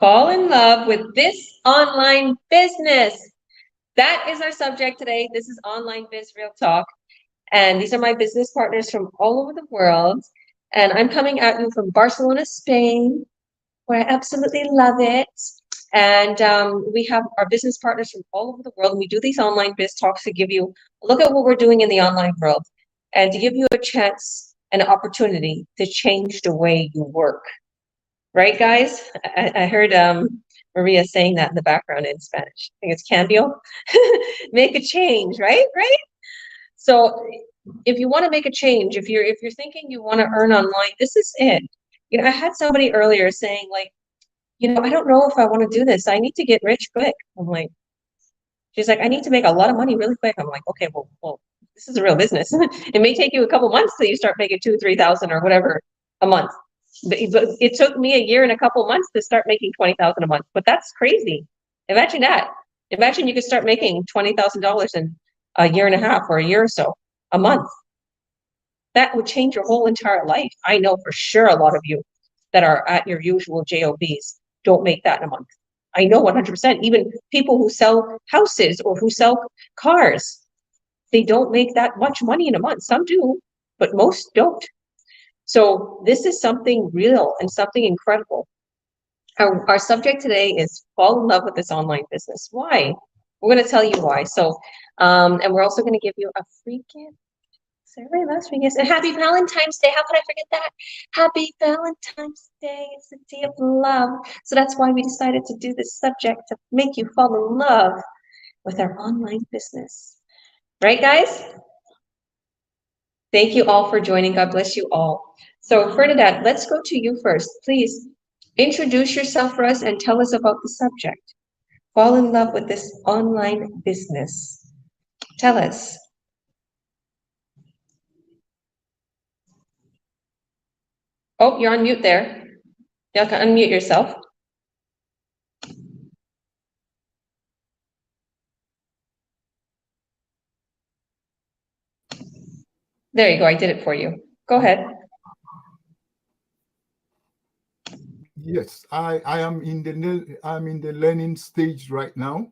Fall in love with this online business. That is our subject today. This is Online Biz Real Talk. And these are my business partners from all over the world. And I'm coming at you from Barcelona, Spain, where I absolutely love it. And we have our business partners from all over the world. And we do these online biz talks to give you a look at what we're doing in the online world and to give you a chance and an opportunity to change the way you work. Right, guys? I heard Maria saying that in the background in Spanish. I think it's cambio. Make a change, right? Right? So if you want to make a change, if you're thinking you want to earn online, this is it. I had somebody earlier saying, like, I don't know if I want to do this. I need to get rich quick. I'm like, she's like, I need to make a lot of money really quick. I'm like, okay, well, this is a real business. It may take you a couple months till you start making 2,000, 3,000 or whatever a month. But it took me a year and a couple months to start making 20,000 a month. But that's crazy. Imagine that. Imagine you could start making $20,000 in a year and a half or a year or so a month. That would change your whole entire life. I know for sure a lot of you that are at your usual jobs don't make that in a month. I know 100%. Even people who sell houses or who sell cars, they don't make that much money in a month. Some do, but most don't. So this is something real and something incredible. Our subject today is fall in love with this online business. Why? We're going to tell you why. So, and we're also going to give you a free gift. Everybody loves free gifts. And happy Valentine's Day. How could I forget that? Happy Valentine's Day. It's a day of love. So that's why we decided to do this subject, to make you fall in love with our online business. Right, guys? Thank you all for joining. God bless you all. So Ferdinand, let's go to you first. Please introduce yourself for us and tell us about the subject. Fall in love with this online business. Tell us. Oh, you're on mute there. You can unmute yourself. There you go. I did it for you. Go ahead. Yes, I'm in the learning stage right now.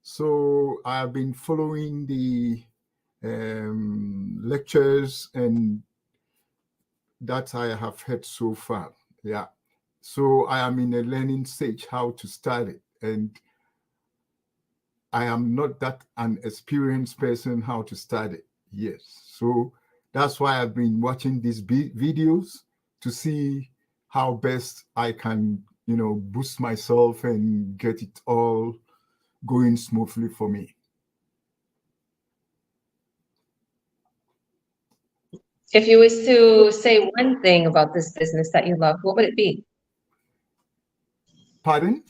So I've been following the lectures and that I have heard so far. Yeah. So I am in a learning stage how to start it. And I am not that an experienced person how to start it. Yes. So that's why I've been watching these videos to see how best I can, boost myself and get it all going smoothly for me. If you was to say one thing about this business that you love, what would it be? Pardon?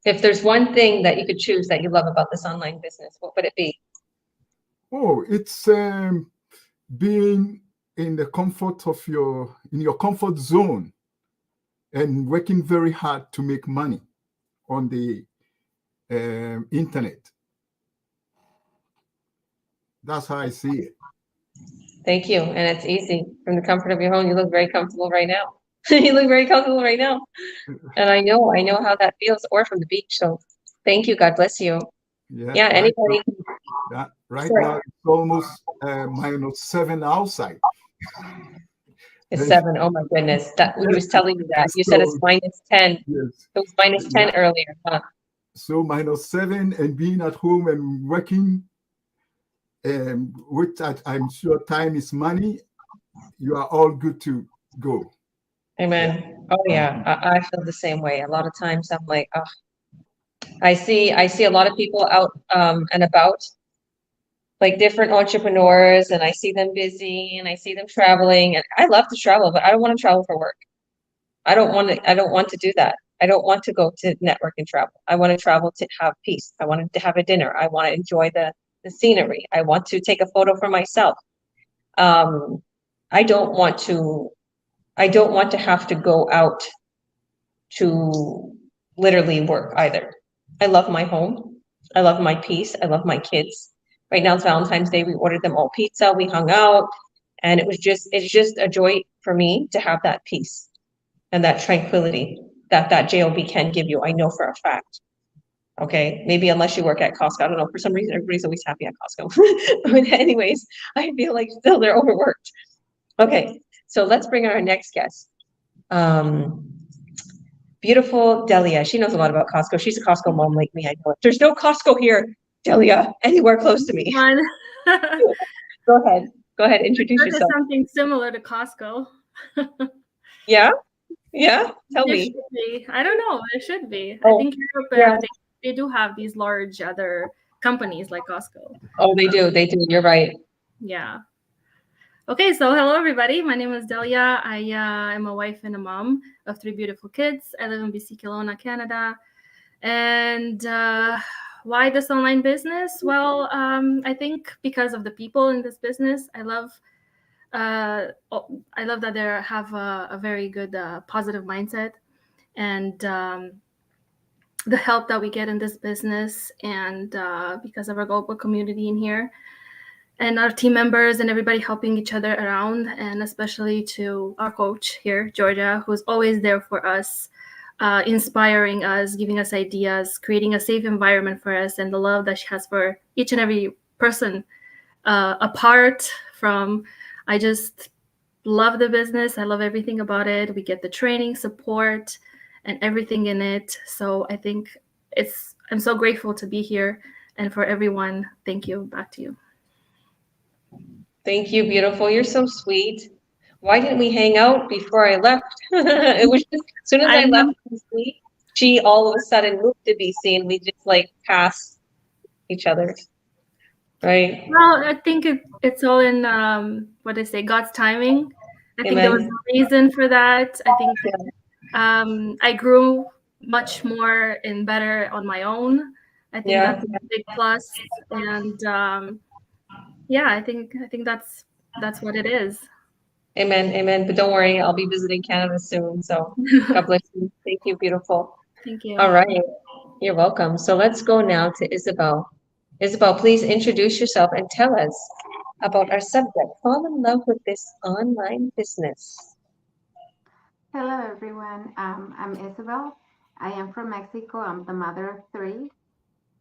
If there's one thing that you could choose that you love about this online business, what would it be? Oh, it's being in the comfort of your comfort zone and working very hard to make money on the internet. That's how I see it. Thank you. And it's easy. From the comfort of your home, you look very comfortable right now. You look very comfortable right now. And I know how that feels, or from the beach. So thank you. God bless you. Yeah, anybody. Right now it's almost -7 outside. It's 7. Oh my goodness. That you was telling me that. You said it's -10. Yes. It was -10 earlier, huh? So -7 and being at home and working, which I'm sure time is money, you are all good to go. Amen. Yeah. Oh yeah, I feel the same way. A lot of times I'm like, oh, I see a lot of people out and about, like different entrepreneurs, and I see them busy and I see them traveling, and I love to travel, but I don't want to travel for work. I don't want to do that. I don't want to go to network and travel. I want to travel to have peace. I want to have a dinner. I want to enjoy the scenery. I want to take a photo for myself. I don't want to have to go out to literally work either. I love my home. I love my peace. I love my kids. Right now it's Valentine's Day. We ordered them all pizza. We hung out, and it's just a joy for me to have that peace and that tranquility. that JOB can give you. I know for a fact. Okay, maybe unless you work at Costco. I don't know. For some reason, everybody's always happy at Costco. But anyways, I feel like still they're overworked. Okay, so let's bring in our next guest. Beautiful Delia. She knows a lot about Costco. She's a Costco mom like me. I know it. There's no Costco here, Delia, anywhere close to me. One. Go ahead. Go ahead. Introduce That is yourself. something similar to Costco. Yeah? Yeah? Tell It me. should be. I don't know. It should be. Oh, I think Europe, yeah. they do have these large other companies like Costco. Oh, they do. They do. You're right. Yeah. Okay, so hello everybody. My name is Delia. I am a wife and a mom of 3 beautiful kids. I live in BC, Kelowna, Canada. And why this online business? Well, I think because of the people in this business. I love that they have a very good positive mindset, and the help that we get in this business, and because of our global community in here, and our team members and everybody helping each other around, and especially to our coach here, Georgia, who's always there for us, inspiring us, giving us ideas, creating a safe environment for us, and the love that she has for each and every person. Apart from, I just love the business. I love everything about it. We get the training, support, and everything in it. So I think I'm so grateful to be here. And for everyone, thank you. Back to you. Thank you, beautiful. You're so sweet. Why didn't we hang out before I left? It was just, as soon as I left BC, she all of a sudden moved to BC, and we just like passed each other. Right? Well, I think it's all in what they say, God's timing. I think there was a reason for that. I think I grew much more and better on my own. I think that's a big plus. And I think that's what it is. Amen. Amen. But don't worry, I'll be visiting Canada soon. So God bless you. Thank you, beautiful. Thank you. All right. You're welcome. So let's go now to Isabel. Isabel, please introduce yourself and tell us about our subject. Fall in love with this online business. Hello, everyone. I'm Isabel. I am from Mexico. I'm the mother of 3.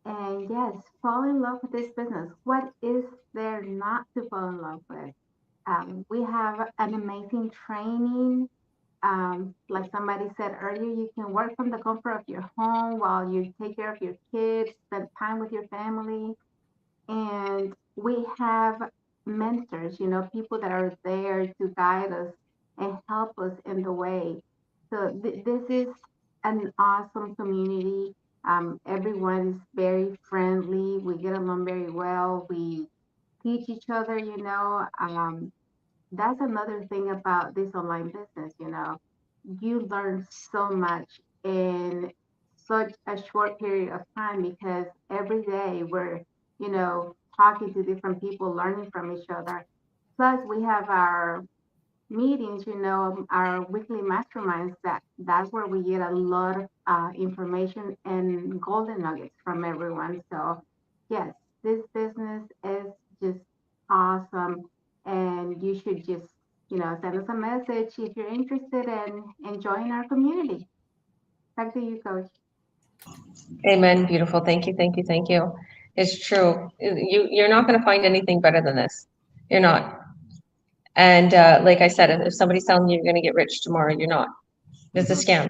And yes, fall in love with this business. What is there not to fall in love with? We have an amazing training. Like somebody said earlier, you can work from the comfort of your home while you take care of your kids, spend time with your family. And we have mentors, people that are there to guide us and help us in the way. So this is an awesome community. Everyone is very friendly. We get along very well. We teach each other, that's another thing about this online business, you learn so much in such a short period of time, because every day we're, talking to different people, learning from each other. Plus we have our meetings, our weekly masterminds, that's where we get a lot of information and golden nuggets from everyone. So yes, this business is just awesome, and you should just, send us a message if you're interested in joining our community. Back to you, Coach. Amen. Beautiful. Thank you. Thank you. Thank you. It's true. You're not going to find anything better than this. You're not. And like I said, if somebody's telling you you're going to get rich tomorrow, you're not. It's a scam.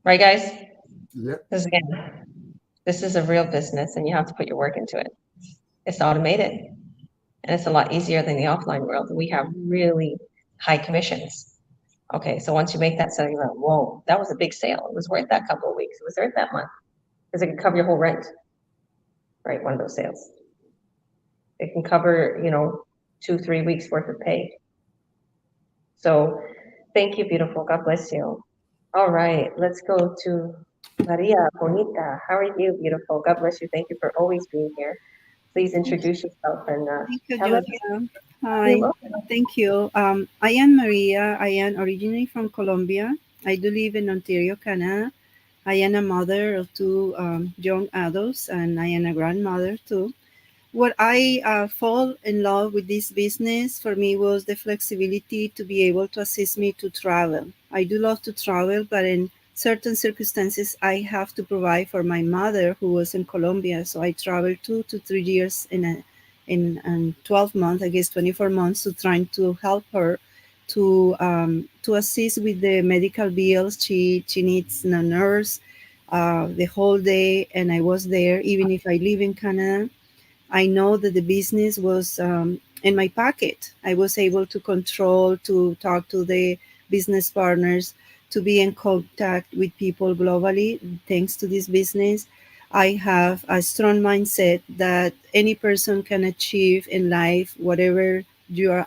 Right, guys? Yep. This is a real business, and you have to put your work into it. It's automated, and it's a lot easier than the offline world. We have really high commissions. Okay, so once you make that sale, you're like, whoa, that was a big sale. It was worth that couple of weeks. It was worth that month, because it can cover your whole rent. Right, one of those sales. It can cover, 2-3 weeks worth of pay. So thank you, beautiful. God bless you. All right, let's go to Maria Bonita. How are you, beautiful? God bless you. Thank you for always being here. Please introduce yourself and thank you, tell us. Julia. Hi, thank you. I am Maria. I am originally from Colombia. I do live in Ontario, Canada. I am a mother of 2 young adults, and I am a grandmother too. What I fall in love with this business for me was the flexibility to be able to assist me to travel. I do love to travel, but in certain circumstances, I have to provide for my mother who was in Colombia. So I traveled 2 to 3 years in 12 months, I guess 24 months, to trying to help her to assist with the medical bills. She needs a nurse the whole day, and I was there. Even if I live in Canada, I know that the business was in my pocket. I was able to control, to talk to the business partners, to be in contact with people globally. Thanks to this business, I have a strong mindset that any person can achieve in life whatever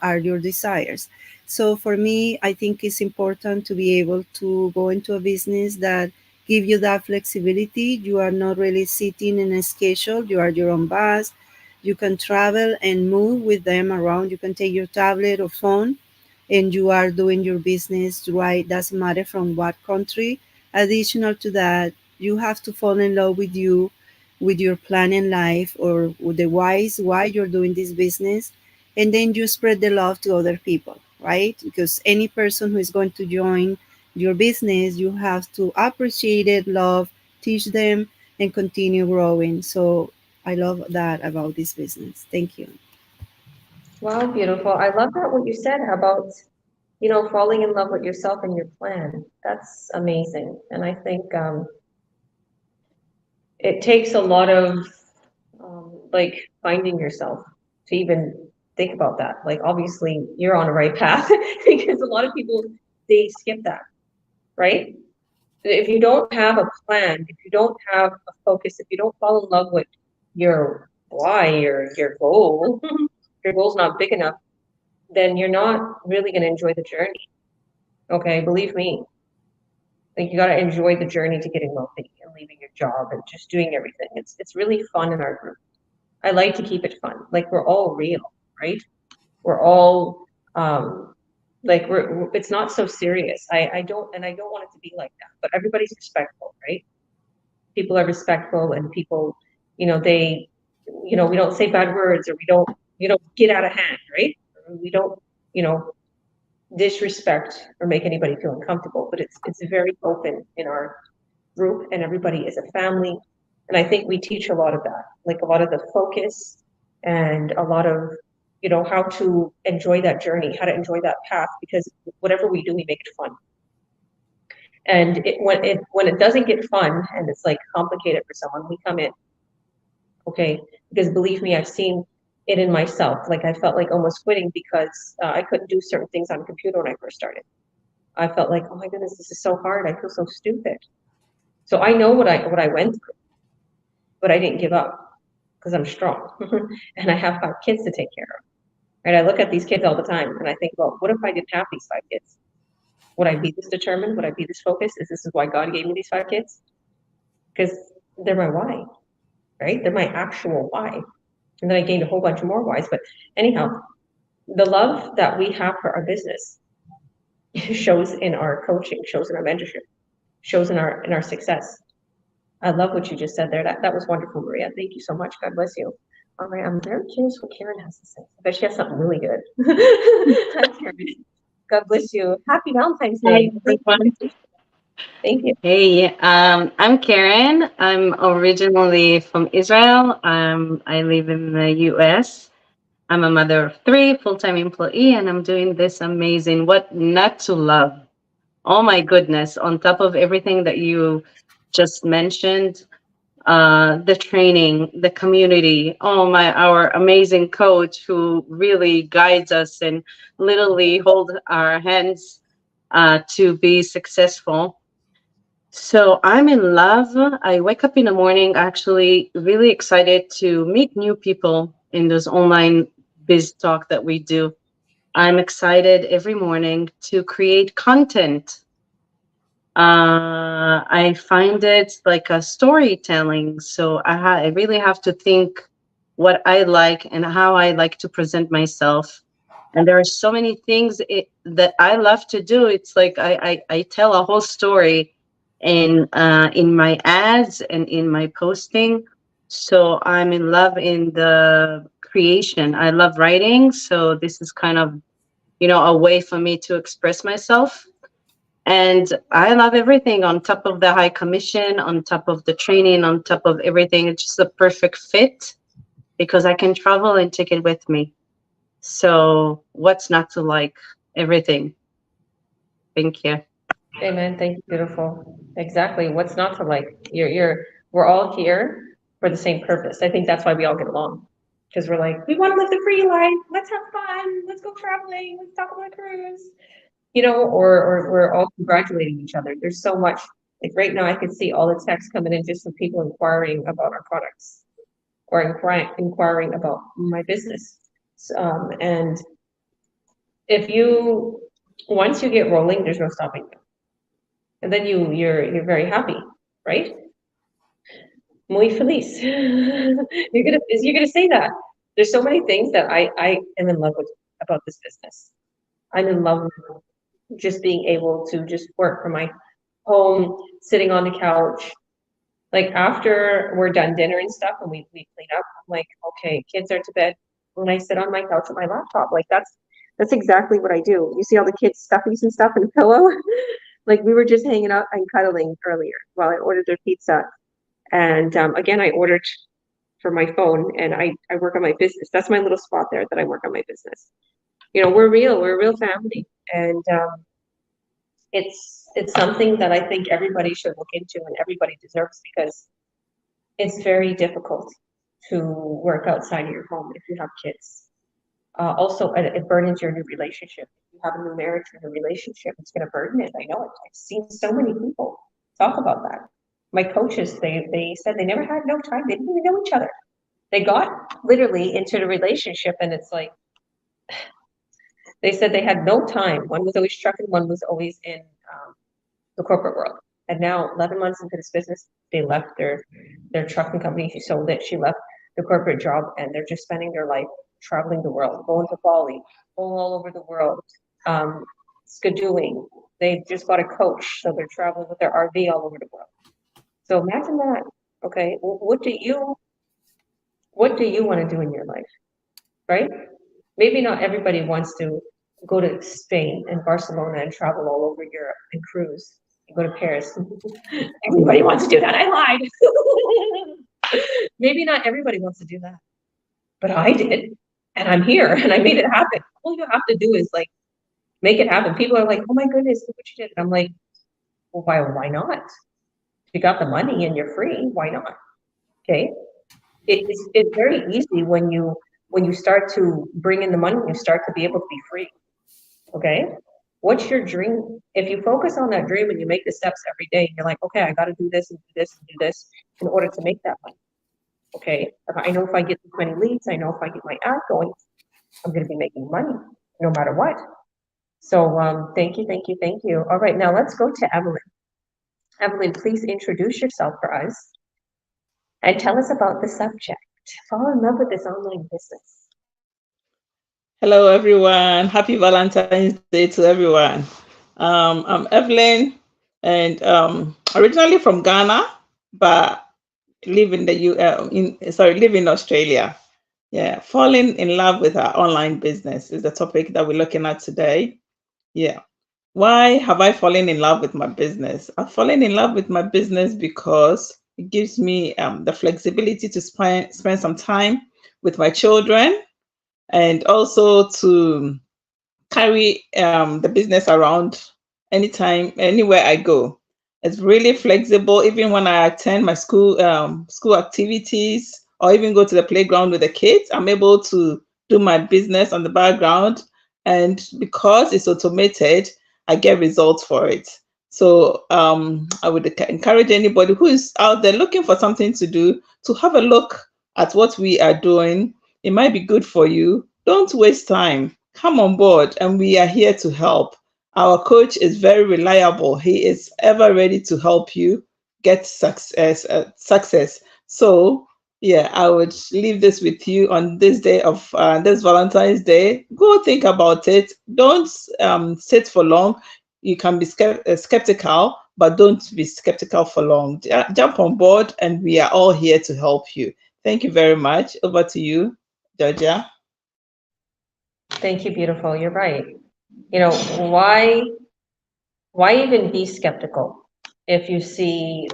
are your desires. So for me, I think it's important to be able to go into a business that give you that flexibility. You are not really sitting in a schedule. You are your own boss. You can travel and move with them around. You can take your tablet or phone and you are doing your business right. Doesn't matter from what country. Additional to that, you have to fall in love with you, with your plan in life, or with the why you're doing this business. And then you spread the love to other people, right? Because any person who is going to join your business, you have to appreciate it, love, teach them, and continue growing. So I love that about this business. Thank you. Wow, beautiful. I love that what you said about, you know, falling in love with yourself and your plan. That's amazing. And I think it takes a lot of like finding yourself to even think about that. Like obviously you're on the right path because a lot of people, they skip that, right? If you don't have a plan, if you don't have a focus, if you don't fall in love with your why, your goal, your goal's not big enough, then you're not really going to enjoy the journey. Okay, believe me. Like you got to enjoy the journey to getting wealthy and leaving your job and just doing everything. It's really fun in our group. I like to keep it fun. Like we're all real, right? We're all like it's not so serious. I don't want it to be like that. But everybody's respectful, right? People are respectful and people, you know, they, you know, we don't say bad words or we don't, you know, get out of hand, right? We don't, you know, disrespect or make anybody feel uncomfortable, but it's very open in our group and everybody is a family. And I think we teach a lot of that, like a lot of the focus and a lot of, you know, how to enjoy that journey, how to enjoy that path, because whatever we do, we make it fun. And when it doesn't get fun and it's like complicated for someone, we come in, okay? Because believe me, I've seen it in myself. Like I felt like almost quitting because I couldn't do certain things on a computer when I first started. I felt like, oh my goodness, this is so hard. I feel so stupid. So I know what I went through, but I didn't give up because I'm strong and I have 5 kids to take care of. Right? I look at these kids all the time and I think, well, what if I didn't have these 5 kids? Would I be this determined? Would I be this focused? Is this why God gave me these 5 kids? Because they're my why, right? They're my actual why. And then I gained a whole bunch of more whys. But anyhow, the love that we have for our business shows in our coaching, shows in our mentorship, shows in our success. I love what you just said there. That was wonderful, Maria. Thank you so much. God bless you. All right, I'm very curious what Karen has to say. I bet she has something really good. Hi, Karen. God bless you. Happy Valentine's Hi, Day. everyone. Thank you. Hey, I'm Karen. I'm originally from Israel. I live in the US. I'm a mother of 3, full-time employee, and I'm doing this amazing What Not to Love. Oh my goodness, on top of everything that you just mentioned, the training, the community, our amazing coach who really guides us and literally hold our hands to be successful. So I'm in love. I wake up in the morning actually really excited to meet new people in this online biz talk that we do. I'm excited every morning to create content. I find it like a storytelling. So I really have to think what I like and how I like to present myself. And there are so many things that I love to do. It's like I tell a whole story in my ads and in my posting. So I'm in love in the creation. I love writing. So this is kind of, a way for me to express myself. And I love everything on top of the high commission, on top of the training, on top of everything. It's just a perfect fit because I can travel and take it with me. So what's not to like? Everything. Thank you. Amen. Thank you. Beautiful. Exactly. What's not to like? We're all here for the same purpose. I think that's why we all get along. Because we're like, we want to live the free life. Let's have fun. Let's go traveling. Let's talk about a cruise. You know, or we're all congratulating each other. There's so much. Like right now, I can see all the texts coming in just from people inquiring about our products or inquiring about my business. And if you, once you get rolling, there's no stopping you. And then you're very happy, right? Muy feliz. You're gonna say that. There's so many things that I am in love with about this business. I'm in love with just being able to just work from my home, sitting on the couch. Like after we're done dinner and stuff and we clean up, I'm like, okay, kids are to bed. When I sit on my couch with my laptop, like that's exactly what I do. You see all the kids' stuffies and stuff in the pillow? Like we were just hanging out and cuddling earlier while I ordered their pizza. And again, I ordered for my phone and I work on my business. That's my little spot there that I work on my business. You know, we're a real family. And it's something that I think everybody should look into and everybody deserves because it's very difficult to work outside of your home if you have kids. Also, it burdens your new relationship. If you have a new marriage or a relationship, it's going to burden it. I know it. I've seen so many people talk about that. My coaches, they said they never had no time. They didn't even know each other. They got literally into the relationship, and it's like they said they had no time. One was always trucking, one was always in the corporate world. And now, 11 months into this business, they left their trucking company. She sold it. She left the corporate job, and they're just spending their life traveling the world, going to Bali, going all over the world, skidooing. They just bought a coach, so they're traveling with their RV all over the world. So imagine that. Okay, what do you want to do in your life, right? Maybe not everybody wants to go to Spain and Barcelona and travel all over Europe and cruise and go to Paris. Everybody wants to do that. I lied. Maybe not everybody wants to do that, but I did, and I'm here, and I made it happen. All you have to do is like make it happen. People are like, "Oh my goodness, look what you did!" And I'm like, "Well, why not? If you got the money and you're free, why not?" Okay, it's very easy when you start to bring in the money, you start to be able to be free. Okay, what's your dream? If you focus on that dream and you make the steps every day, you're like, okay, I got to do this and do this and do this in order to make that money. Okay, I know if I get this many leads, I know if I get my app going, I'm going to be making money no matter what. So thank you, thank you, thank you. All right, now let's go to Evelyn. Evelyn, please introduce yourself for us and tell us about the subject. Fall in love with this online business. Hello, everyone. Happy Valentine's Day to everyone. I'm Evelyn, and originally from Ghana, but live in live in Australia. Yeah, falling in love with our online business is the topic that we're looking at today. Yeah. Why have I fallen in love with my business? I've fallen in love with my business because it gives me the flexibility to spend some time with my children and also to carry the business around anytime, anywhere I go. It's really flexible. Even when I attend my school activities or even go to the playground with the kids, I'm able to do my business on the background. And because it's automated, I get results for it. So I would encourage anybody who is out there looking for something to do to have a look at what we are doing. It might be good for you. Don't waste time. Come on board, and we are here to help. Our coach is very reliable. He is ever ready to help you get success. So yeah, I would leave this with you on this day of this Valentine's Day. Go think about it. Don't sit for long. You can be skeptical, but don't be skeptical for long. Jump on board, and we are all here to help you. Thank you very much. Over to you, Georgia. Thank you, beautiful. You're right. You know, why why even be skeptical if you see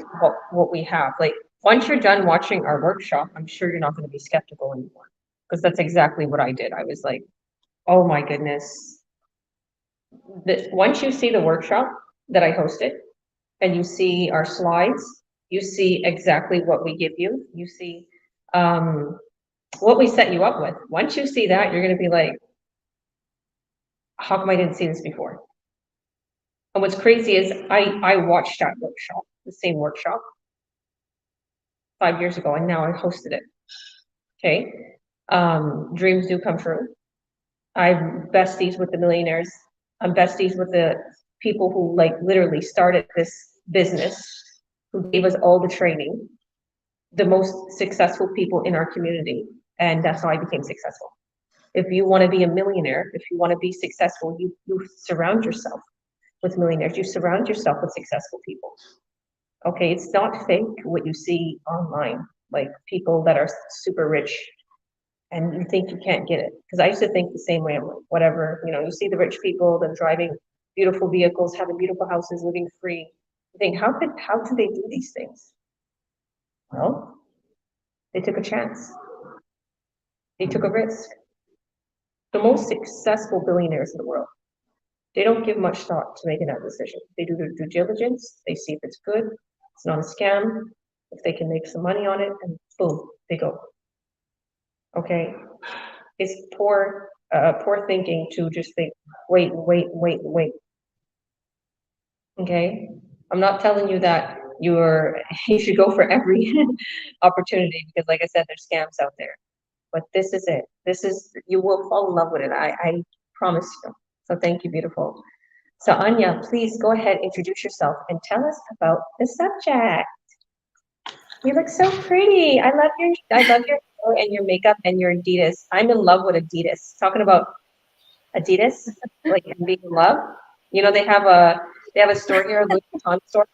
what we have? Like, once you're done watching our workshop, I'm sure you're not going to be skeptical anymore, because that's exactly what I did. I was like, oh my goodness. Once you see the workshop that I hosted and you see our slides, you see exactly what we give you. You see what we set you up with. Once you see that, you're going to be like, how come I didn't see this before? And what's crazy is I watched that workshop, the same workshop, 5 years ago, and now I hosted it. Okay. Dreams do come true. I'm besties with the millionaires. I'm besties with the people who like literally started this business, who gave us all the training, the most successful people in our community. And that's how I became successful. If you want to be a millionaire, if you want to be successful, you surround yourself with millionaires. You surround yourself with successful people. Okay, it's not fake what you see online, like people that are super rich and you think you can't get it. Because I used to think the same way. I'm like, whatever, you see the rich people, them driving beautiful vehicles, having beautiful houses, living free. You think, how do they do these things? Well, they took a chance. They took a risk. The most successful billionaires in the world, they don't give much thought to making that decision. They do their due diligence. They see if it's good. It's not a scam. If they can make some money on it, and boom, they go. Okay, it's poor thinking to just think, wait. Okay, I'm not telling you that you should go for every opportunity, because, like I said, there's scams out there. But this is it. You will fall in love with it. I promise you. So thank you, beautiful. So Anya, please go ahead, introduce yourself and tell us about the subject. You look so pretty. I love your hair and your makeup and your Adidas. I'm in love with Adidas. Talking about Adidas, like being in love. They have a store here, a Louis Vuitton store,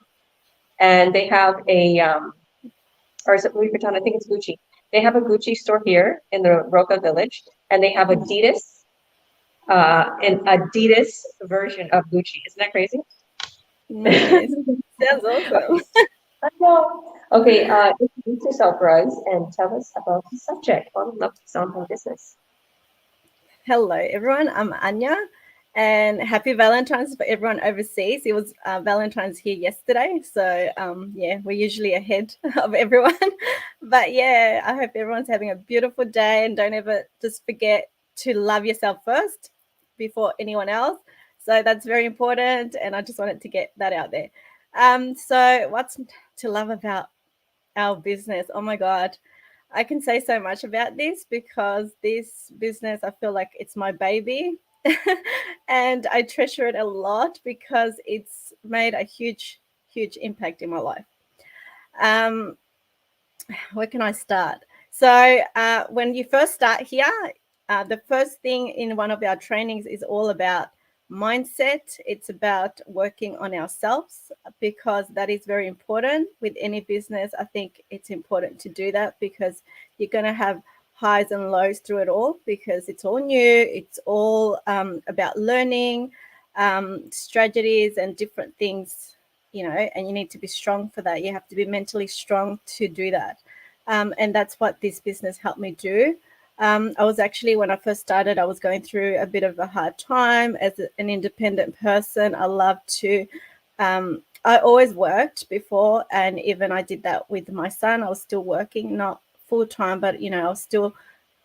and they have or is it Louis Vuitton? I think it's Gucci. They have a Gucci store here in the Roca Village, and they have Adidas, an Adidas version of Gucci. Isn't that crazy? Nice. Sounds awesome. I know. Okay, introduce yourself, Roz, and tell us about the subject. I would love to sound on business. Hello, everyone. I'm Anya, and happy Valentine's for everyone overseas. It was Valentine's here yesterday, so yeah, we're usually ahead of everyone. But yeah, I hope everyone's having a beautiful day, and don't ever just forget to love yourself first before anyone else. So that's very important, and I just wanted to get that out there. So what's to love about our business? Oh my God. I can say so much about this because this business, I feel like it's my baby and I treasure it a lot because it's made a huge, huge impact in my life. Where can I start? So when you first start here, the first thing in one of our trainings is all about mindset. It's about working on ourselves because that is very important with any business. I think it's important to do that because you're going to have highs and lows through it all because it's all new. It's all about learning strategies and different things, and you need to be strong for that. You have to be mentally strong to do that. And that's what this business helped me do. I was actually, when I first started, I was going through a bit of a hard time as an independent person. I love to, I always worked before, and even I did that with my son. I was still working, not full time, but, I was still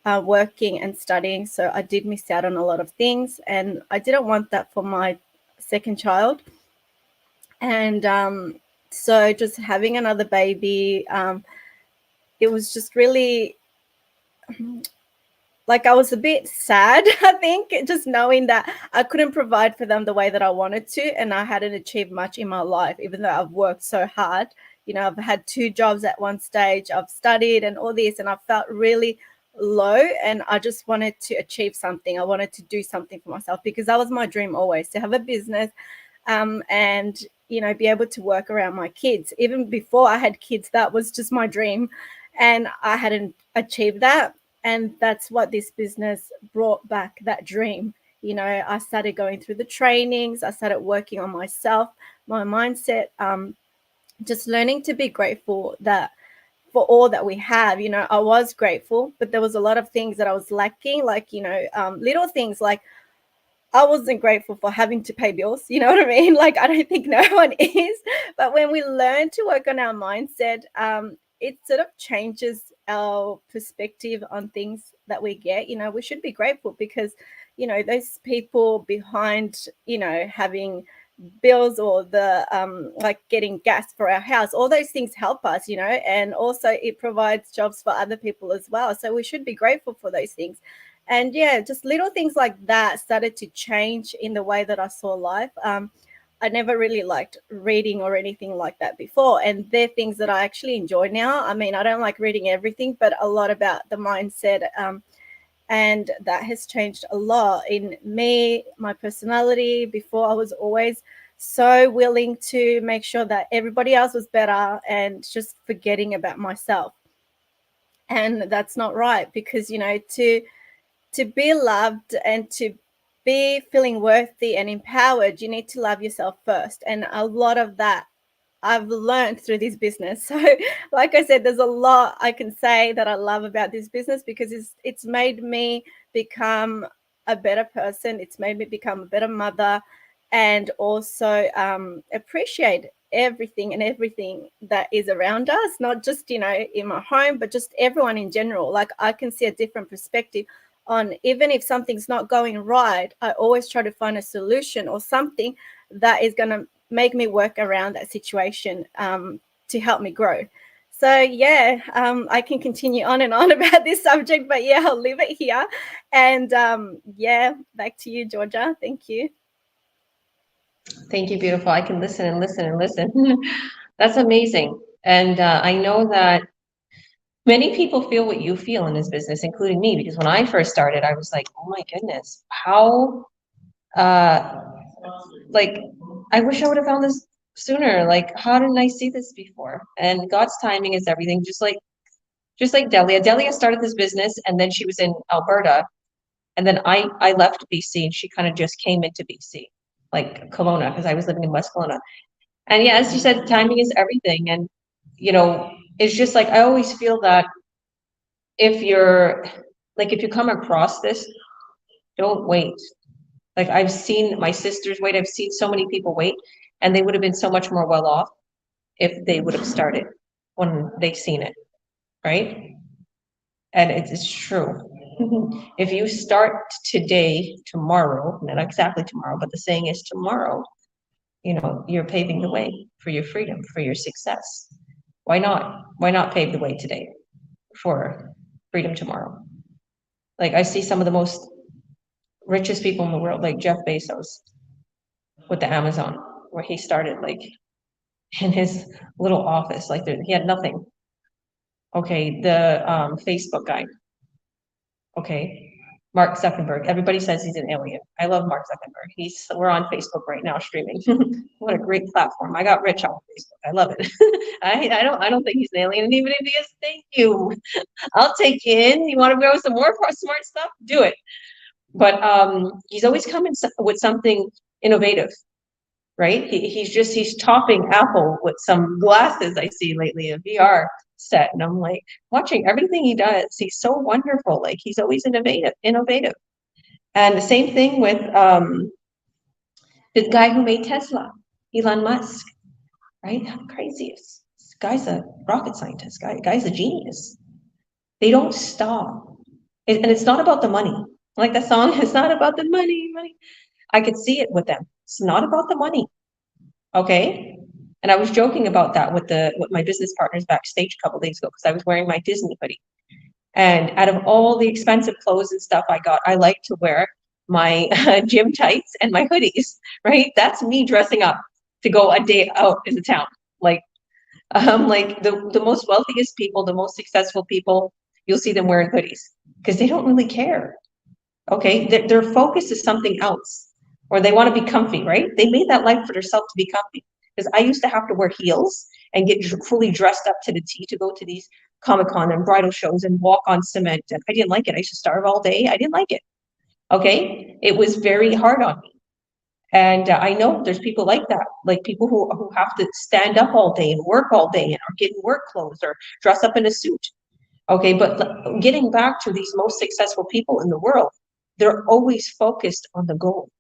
working and studying. So I did miss out on a lot of things, and I didn't want that for my second child. And so just having another baby, it was just really... like I was a bit sad, I think, just knowing that I couldn't provide for them the way that I wanted to, and I hadn't achieved much in my life, even though I've worked so hard. I've had 2 jobs at one stage, I've studied and all this, and I felt really low, and I just wanted to achieve something. I wanted to do something for myself because that was my dream always, to have a business and, be able to work around my kids. Even before I had kids, that was just my dream, and I hadn't achieved that. And that's what this business brought back, that dream You know, I started going through the trainings, I started working on myself, my mindset, just learning to be grateful that for all that we have. You know, I was grateful, but there was a lot of things that I was lacking, like, you know, little things like I wasn't grateful for having to pay bills. You know what I mean? Like, I don't think no one is. But when we learn to work on our mindset, it sort of changes our perspective on things that we get. You know, we should be grateful because, you know, those people behind, you know, having bills or the like getting gas for our house, all those things help us, you know, and also it provides jobs for other people as well. So we should be grateful for those things. And yeah, just little things like that started to change in the way that I saw life. I never really liked reading or anything like that before, and they're things that I actually enjoy now. I mean, I don't like reading everything, but a lot about the mindset, and that has changed a lot in me, my personality. Before, I was always so willing to make sure that everybody else was better and just forgetting about myself. And that's not right, because, you know, to be loved and to be feeling worthy and empowered, you need to love yourself first. And a lot of that I've learned through this business. So, like I said, there's a lot I can say that I love about this business, because it's made me become a better person. It's made me become a better mother, and also appreciate everything that is around us, not just, you know, in my home, but just everyone in general. Like, I can see a different perspective on, even if something's not going right, I always try to find a solution or something that is going to make me work around that situation to help me grow. So yeah, I can continue on and on about this subject, but yeah, I'll leave it here. And yeah, back to you, Georgia. Thank you. Thank you, beautiful. I can listen and listen and listen. That's amazing. And I know that many people feel what you feel in this business, including me, because when I first started, I was like, oh my goodness, how, like, I wish I would have found this sooner. Like, how didn't I see this before? And God's timing is everything. Just like Delia. Delia started this business, and then she was in Alberta, and then I left BC, and she kind of just came into BC, like Kelowna, because I was living in West Kelowna. And yeah, as you said, timing is everything. And, you know, it's just like, I always feel that if you come across this, don't wait. Like, I've seen my sisters wait. I've seen so many people wait, and they would have been so much more well off if they would have started when they've seen it, right? And it's true. If you start today, tomorrow, not exactly tomorrow, but the saying is tomorrow, you know, you're paving the way for your freedom, for your success. Why not? Why not pave the way today for freedom tomorrow? Like, I see some of the most richest people in the world, like Jeff Bezos with the Amazon, where he started like in his little office, like he had nothing. Okay, the Facebook guy. Okay, Mark Zuckerberg. Everybody says he's an alien. I love Mark Zuckerberg. We're on Facebook right now streaming. What a great platform. I got rich off Facebook. I love it. I don't think he's an alien. And even if he is, thank you. I'll take you in. You want to go with some more smart stuff? Do it. But he's always coming with something innovative, right? He's topping Apple with some glasses I see lately, a VR set, and I'm like watching everything he does. He's so wonderful. Like, he's always innovative. And the same thing with the guy who made Tesla, Elon Musk, right? How crazy is this guy's a rocket scientist. Guy's a genius. They don't stop. And it's not about the money. Like that song, it's not about the money. I could see it with them. It's not about the money. Okay. And I was joking about that with my business partners backstage a couple days ago, because I was wearing my Disney hoodie. And out of all the expensive clothes and stuff I got, I like to wear my gym tights and my hoodies, right? That's me dressing up to go a day out in the town. Like the most wealthiest people, the most successful people, you'll see them wearing hoodies because they don't really care. Okay, their focus is something else, or they want to be comfy, right? They made that life for themselves to be comfy. Because I used to have to wear heels and get fully dressed up to the T to go to these Comic-Con and bridal shows and walk on cement. And I didn't like it. I used to starve all day. I didn't like it. Okay, it was very hard on me. And I know there's people like that, like people who have to stand up all day and work all day and are getting work clothes or dress up in a suit. Okay, but getting back to these most successful people in the world, they're always focused on the goal.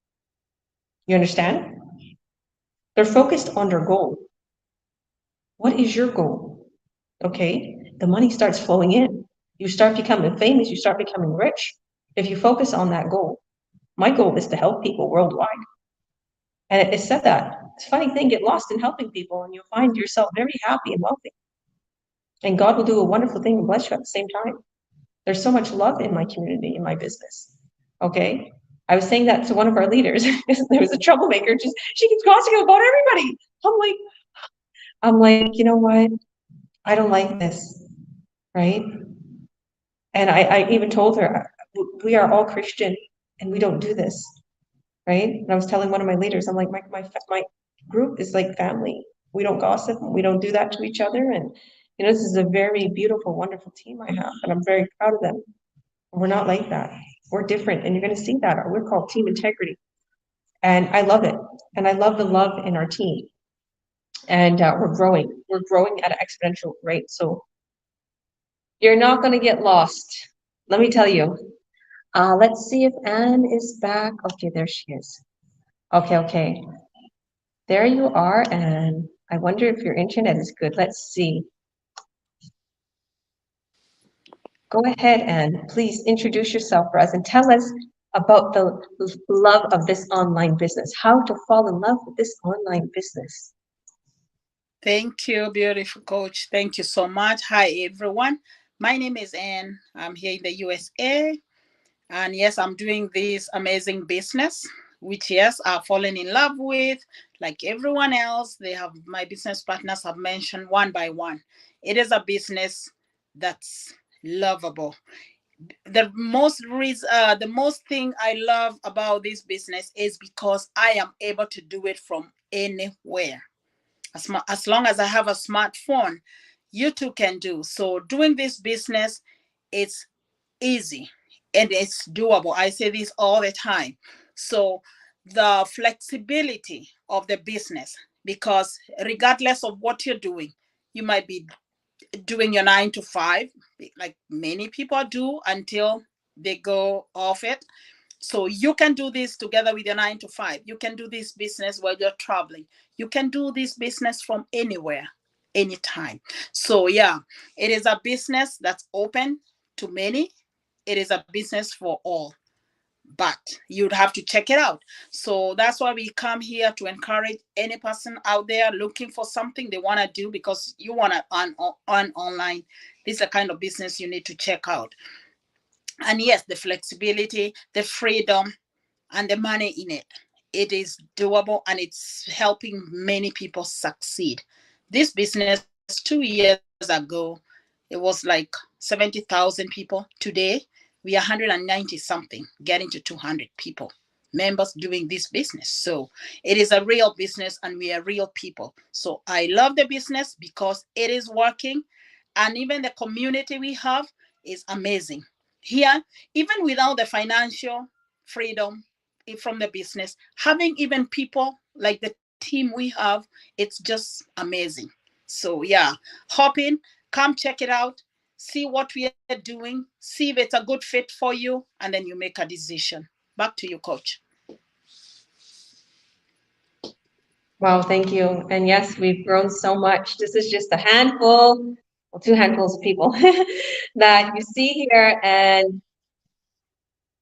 You understand? They're focused on their goal. What is your goal? Okay, the money starts flowing in. You start becoming famous, you start becoming rich. If you focus on that goal, my goal is to help people worldwide. And it said that. It's a funny thing, get lost in helping people and you'll find yourself very happy and wealthy. And God will do a wonderful thing and bless you at the same time. There's so much love in my community, in my business. Okay. I was saying that to one of our leaders. There was a troublemaker, she keeps gossiping about everybody. I'm like, you know what? I don't like this. Right. And I even told her, we are all Christian and we don't do this. Right. And I was telling one of my leaders, I'm like, my group is like family. We don't gossip. We don't do that to each other. And, you know, this is a very beautiful, wonderful team I have, and I'm very proud of them. We're not like that. We're different. And you're going to see that. We're called Team Integrity. And I love it. And I love the love in our team. And we're growing. We're growing at an exponential rate. So you're not going to get lost. Let me tell you. Let's see if Anne is back. Okay, there she is. Okay. There you are, Anne. I wonder if your internet is good. Let's see. Go ahead, Anne. Please introduce yourself for us and tell us about the love of this online business, how to fall in love with this online business. Thank you, beautiful coach. Thank you so much. Hi, everyone. My name is Anne. I'm here in the USA. And yes, I'm doing this amazing business, which, yes, I've fallen in love with. Like everyone else, my business partners have mentioned one by one. It is a business that's lovable. The most thing I love about this business is because I am able to do it from anywhere. As long as I have a smartphone, you too can do. So doing this business, it's easy and it's doable. I say this all the time. So the flexibility of the business, because regardless of what you're doing, you might be doing your 9 to 5, like many people do until they go off it. So you can do this together with your 9 to 5. You can do this business while you're traveling. You can do this business from anywhere, anytime. So yeah, it is a business that's open to many. It is a business for all, but you'd have to check it out. So that's why we come here, to encourage any person out there looking for something they want to do, because you want to earn online. This is the kind of business you need to check out. And yes, the flexibility, the freedom, and the money in it. It is doable and it's helping many people succeed. This business 2 years ago, it was like 70,000 people. Today, we are 190 something, getting to 200 people, members doing this business. So it is a real business and we are real people. So I love the business because it is working. And even the community we have is amazing. Here, even without the financial freedom from the business, having even people like the team we have, it's just amazing. So yeah, hop in, come check it out, see what we are doing, see if it's a good fit for you, and then you make a decision. Back to you, Coach. Wow, thank you. And yes, we've grown so much. This is just a handful, well, 2 handfuls of people that you see here. And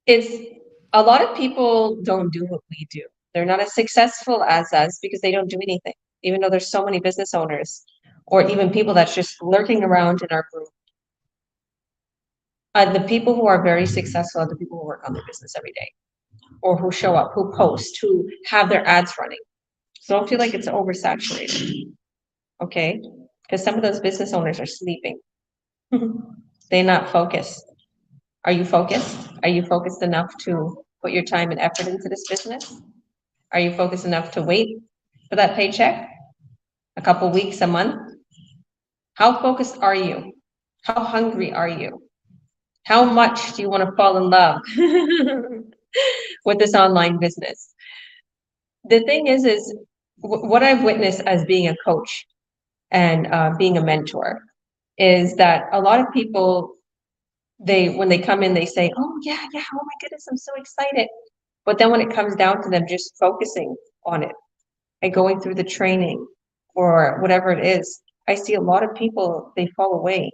it's a lot of people don't do what we do. They're not as successful as us because they don't do anything, even though there's so many business owners or even people that's just lurking around in our group. The people who are very successful are the people who work on their business every day, or who show up, who post, who have their ads running. So don't feel like it's oversaturated, okay? Because some of those business owners are sleeping. They're not focused. Are you focused? Are you focused enough to put your time and effort into this business? Are you focused enough to wait for that paycheck? A couple weeks, a month? How focused are you? How hungry are you? How much do you want to fall in love? with this online business. The thing is what I've witnessed as being a coach and being a mentor is that a lot of people, when they come in, they say, oh yeah, oh my goodness, I'm so excited. But then when it comes down to them just focusing on it and going through the training or whatever it is, I see a lot of people, they fall away,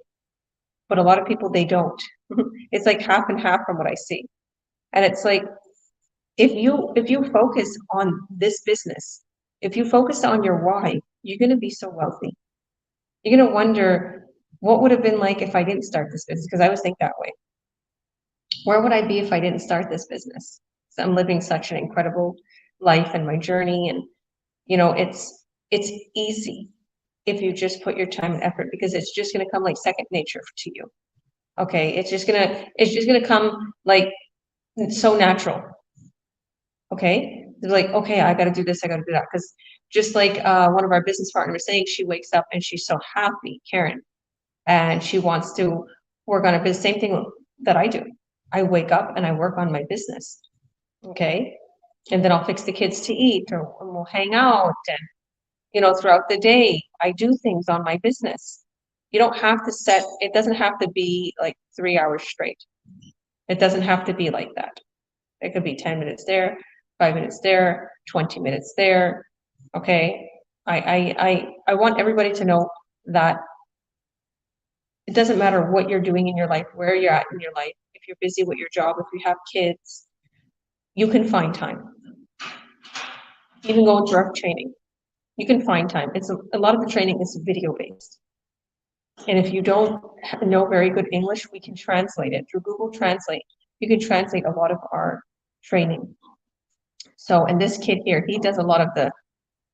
but a lot of people, they don't. It's like half and half from what I see. And it's like, if you focus on this business, if you focus on your why, you're going to be so wealthy. You're going to wonder, what would have been like if I didn't start this business? Because I always think that way. Where would I be if I didn't start this business? So I'm living such an incredible life and my journey. And, you know, it's easy if you just put your time and effort, because it's just going to come like second nature to you. Okay. It's just going to come like so natural. Okay. They're like, okay, I got to do this. I got to do that. Because just like one of our business partners was saying, she wakes up and she's so happy, Karen, and she wants to work on a business. Same thing that I do. I wake up and I work on my business. Okay. And then I'll fix the kids to eat, or we'll hang out. And, you know, throughout the day, I do things on my business. You don't have to it doesn't have to be like 3 hours straight. It doesn't have to be like that. It could be 10 minutes there, 5 minutes there, 20 minutes there. Okay. I want everybody to know that it doesn't matter what you're doing in your life, where you're at in your life. If you're busy with your job, if you have kids, you can find time. Even go direct training, you can find time. It's a lot of the training is video based. And if you don't know very good English, we can translate it through Google Translate. You can translate a lot of our training. So, and this kid here, he does a lot of the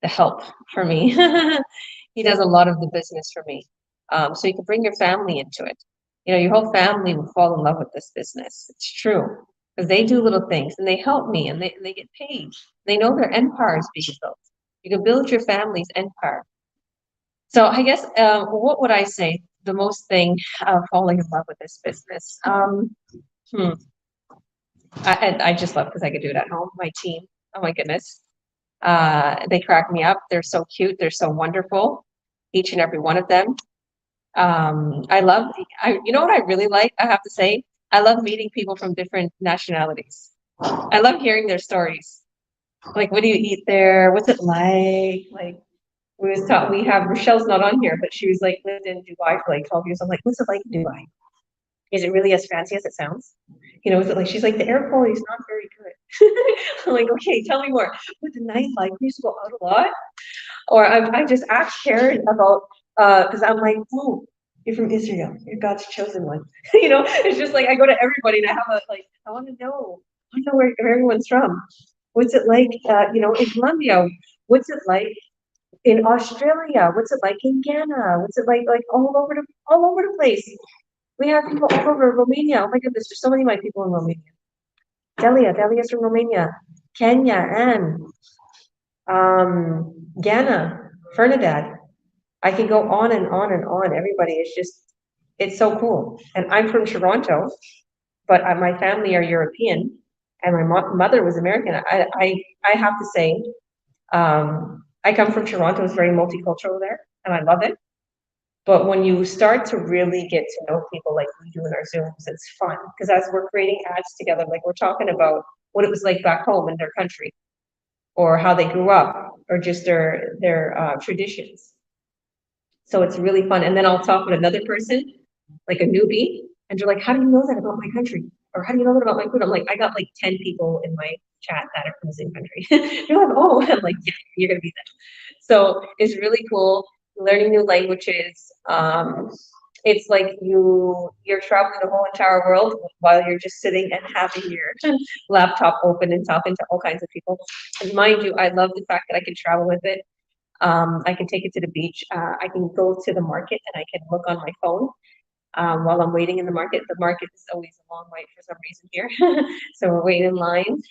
help for me. He does a lot of the business for me. So you can bring your family into it. You know, your whole family will fall in love with this business. It's true, because they do little things and they help me, and they get paid. They know their empire is being built. You can build your family's empire. So I guess, what would I say? The most thing falling in love with this business. I just love, because I could do it at home. My team, oh my goodness. They crack me up. They're so cute. They're so wonderful. Each and every one of them. You know what I really like? I have to say, I love meeting people from different nationalities. I love hearing their stories. Like, what do you eat there? What's it like? Like, we have, Rochelle's not on here, but she was like, lived in Dubai for like 12 years. I'm like, what's it like in Dubai? Is it really as fancy as it sounds? You know, is it like, she's like, the air quality is not very good. I'm like, okay, tell me more. What's the nightlife? We used to go out a lot. Or I just asked Karen about, because I'm like, oh, you're from Israel. You're God's chosen one. You know, it's just like I go to everybody and I have I want to know where everyone's from. What's it like, you know, in Colombia? What's it like in Australia? What's it like in Ghana? What's it like all over the place? We have people all over Romania. Oh my goodness, there's so many of my people in Romania. Delia's from Romania. Kenya, and Ghana, Fernandad. I can go on and on and on. Everybody is just, it's so cool. And I'm from Toronto, but my family are European, and my mother was American. I have to say, I come from Toronto. It's very multicultural there, and I love it. But when you start to really get to know people like we do in our Zooms, it's fun, because as we're creating ads together, like we're talking about what it was like back home in their country, or how they grew up, or just their traditions. So it's really fun. And then I'll talk with another person, like a newbie, and they're like, how do you know that about my country? Or how do you know that about my food? I'm like, I got like 10 people in my chat that are from the same country. You're like, oh, I'm like, yeah, you're gonna be that. So it's really cool, learning new languages. It's like you're traveling the whole entire world while you're just sitting and having your laptop open and talking to all kinds of people. And mind you, I love the fact that I can travel with it. I can take it to the beach. I can go to the market and I can look on my phone while I'm waiting in the market. The market is always a long wait for some reason here. So we're waiting in line.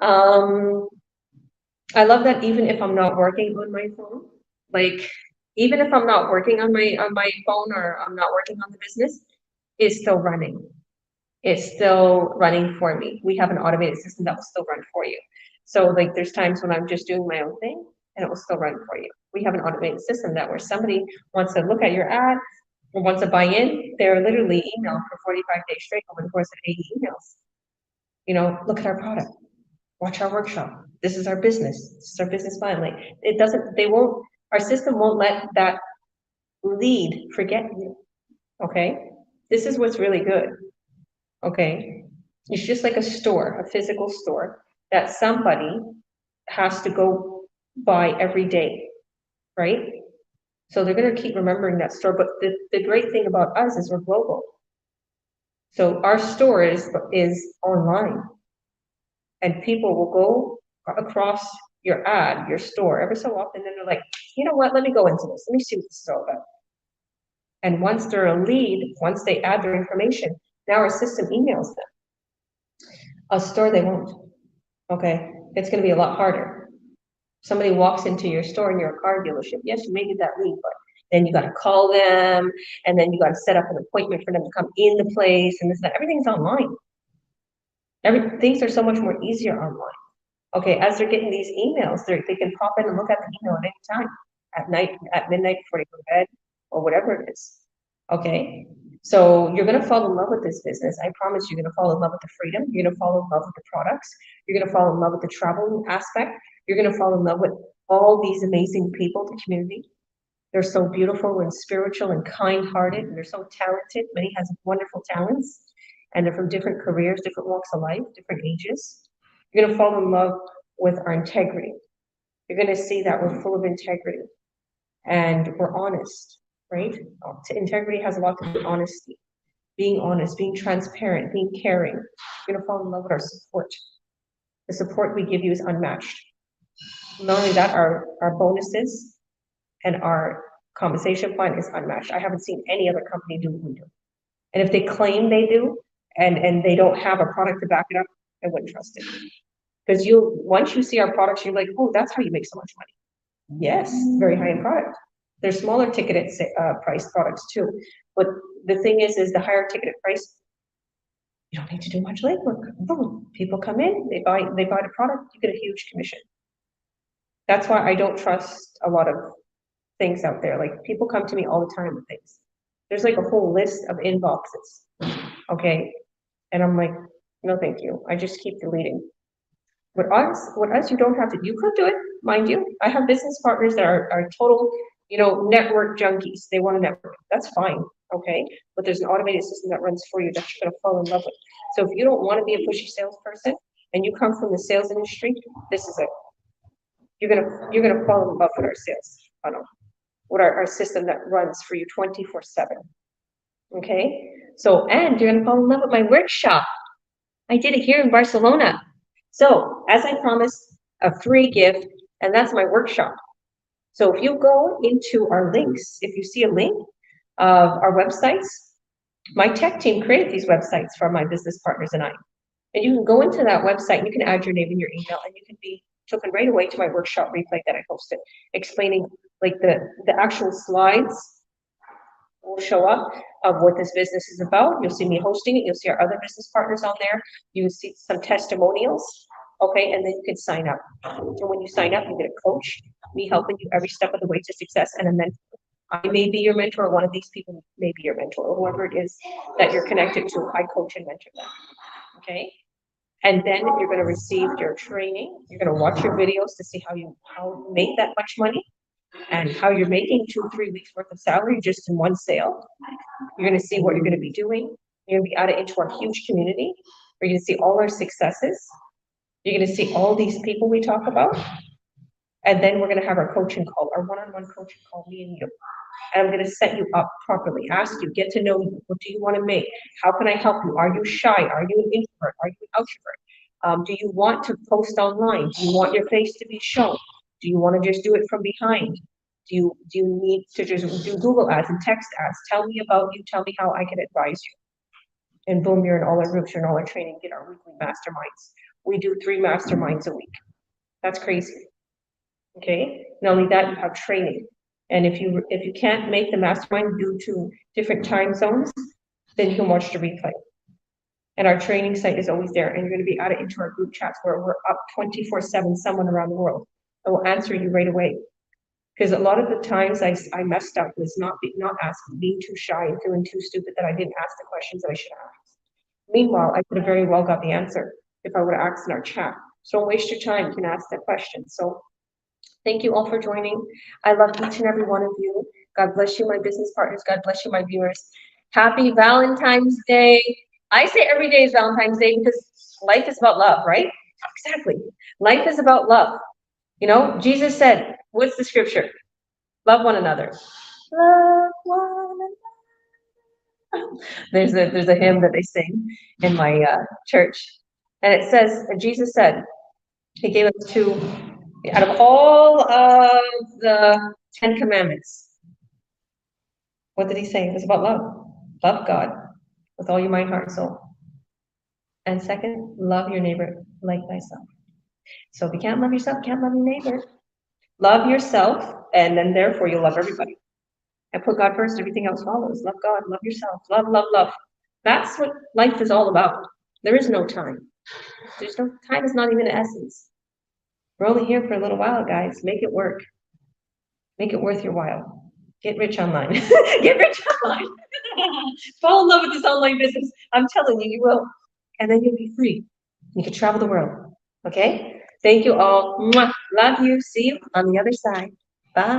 I love that even if I'm not working on my phone, like even if I'm not working on my phone, or I'm not working on the business, it's still running. it's still running for me. We have an automated system that will still run for you. So like there's times when I'm just doing my own thing and it will still run for you. We have an automated system that where somebody wants to look at your ad or wants to buy in, they're literally emailed for 45 days straight over the course of 80 emails. You know, look at our product, watch our workshop. This is our business. This is our business plan. Like it doesn't, they won't, our system won't let that lead forget you. Okay. This is what's really good. Okay. It's just like a store, a physical store that somebody has to go by every day, right? So they're going to keep remembering that store. But the great thing about us is we're global. So our store is online. And people will go across your ad, your store, every so often, and they're like, you know what, let me go into this. Let me see what this is all about. And once they're a lead, once they add their information, now our system emails them. A store, they won't. Okay, it's going to be a lot harder. Somebody walks into your store and you're a car dealership. Yes, you may get that lead, but then you got to call them, and then you got to set up an appointment for them to come in the place, and this, that. Everything's online. Things are so much more easier online. Okay, as they're getting these emails, they can pop in and look at the email at any time, at night, at midnight before they go to bed, or whatever it is. Okay, so you're gonna fall in love with this business. I promise you're gonna fall in love with the freedom. You're gonna fall in love with the products. You're gonna fall in love with the traveling aspect. You're gonna fall in love with all these amazing people, the community. They're so beautiful and spiritual and kind-hearted, and they're so talented. Many has wonderful talents, and they're from different careers, different walks of life, different ages. You're going to fall in love with our integrity. You're going to see that we're full of integrity and we're honest, right? Integrity has a lot to do with honesty, being honest, being transparent, being caring. You're going to fall in love with our support. The support we give you is unmatched. Not only that, our bonuses and our compensation plan is unmatched. I haven't seen any other company do what we do. And if they claim they do and they don't have a product to back it up, I wouldn't trust it. Because once you see our products, you're like, oh, that's how you make so much money. Yes, very high-end product. There's smaller ticketed price products too. But the thing is the higher ticketed price, you don't need to do much legwork. Boom, people come in, they buy the product, you get a huge commission. That's why I don't trust a lot of things out there. Like people come to me all the time with things. There's like a whole list of inboxes. Okay. And I'm like, no, thank you. I just keep deleting. With us, you don't have to. You could do it, mind you. I have business partners that are total, network junkies. They want to network. That's fine, okay? But there's an automated system that runs for you that you're gonna fall in love with. So if you don't want to be a pushy salesperson and you come from the sales industry, this is it. You're gonna fall in love with our sales funnel, with our system that runs for you 24/7. Okay? So, and you're gonna fall in love with my workshop. I did it here in Barcelona. So, as I promised, a free gift, and that's my workshop. So if you go into our links, if you see a link of our websites, my tech team created these websites for my business partners and I. And you can go into that website, and you can add your name and your email, and you can be taken right away to my workshop replay that I hosted, explaining like the actual slides will show up of what this business is about. You'll see me hosting it. You'll see our other business partners on there. You see some testimonials, okay? And then you can sign up. And when you sign up, you get a coach, me helping you every step of the way to success, and a mentor. I may be your mentor, or one of these people may be your mentor, or whoever it is that you're connected to, I coach and mentor them, okay? And then you're going to receive your training. You're going to watch your videos to see how you make that much money, and how you're making 2-3 weeks worth of salary just in one sale. You're going to see what you're going to be doing. You're going to be added into our huge community. You're going to see all our successes. You're going to see all these people we talk about. And then we're going to have our coaching call, our one-on-one coaching call, me and you. And I'm going to set you up properly, ask you, get to know you. What do you want to make? How can I help you? Are you shy? Are you an introvert? Are you an extrovert? Do you want to post online? Do you want your face to be shown? Do you want to just do it from behind? Do you need to just do Google ads and text ads? Tell me about you. Tell me how I can advise you. And boom, you're in all our groups, you're in all our training, get our weekly masterminds. We do 3 masterminds a week. That's crazy. Okay. Not only that, you have training. And if you can't make the mastermind due to different time zones, then you can watch the replay. And our training site is always there, and you're going to be added into our group chats where we're up 24/7, someone around the world. I will answer you right away. Because a lot of the times I messed up was not asking, being too shy and feeling too stupid that I didn't ask the questions that I should have asked. Meanwhile, I could have very well got the answer if I would have asked in our chat. So don't waste your time, you can ask that question. So thank you all for joining. I love each and every one of you. God bless you, my business partners. God bless you, my viewers. Happy Valentine's Day. I say every day is Valentine's Day because life is about love, right? Exactly. Life is about love. You know, Jesus said, what's the scripture? Love one another. Love one another. There's a hymn that they sing in my church. And it says, and Jesus said, he gave us two, out of all of the 10 commandments, what did he say? It was about love. Love God with all your mind, heart, and soul. And second, love your neighbor like thyself. So if you can't love yourself, you can't love your neighbor. Love yourself, and then therefore you'll love everybody. And put God first, everything else follows. Love God, love yourself, love, love, love. That's what life is all about. There is no time. There's no time is not even an essence. We're only here for a little while, guys. Make it work. Make it worth your while. Get rich online. Get rich online. Fall in love with this online business. I'm telling you, you will. And then you'll be free. You can travel the world. Okay? Thank you all. Mwah. Love you. See you on the other side. Bye.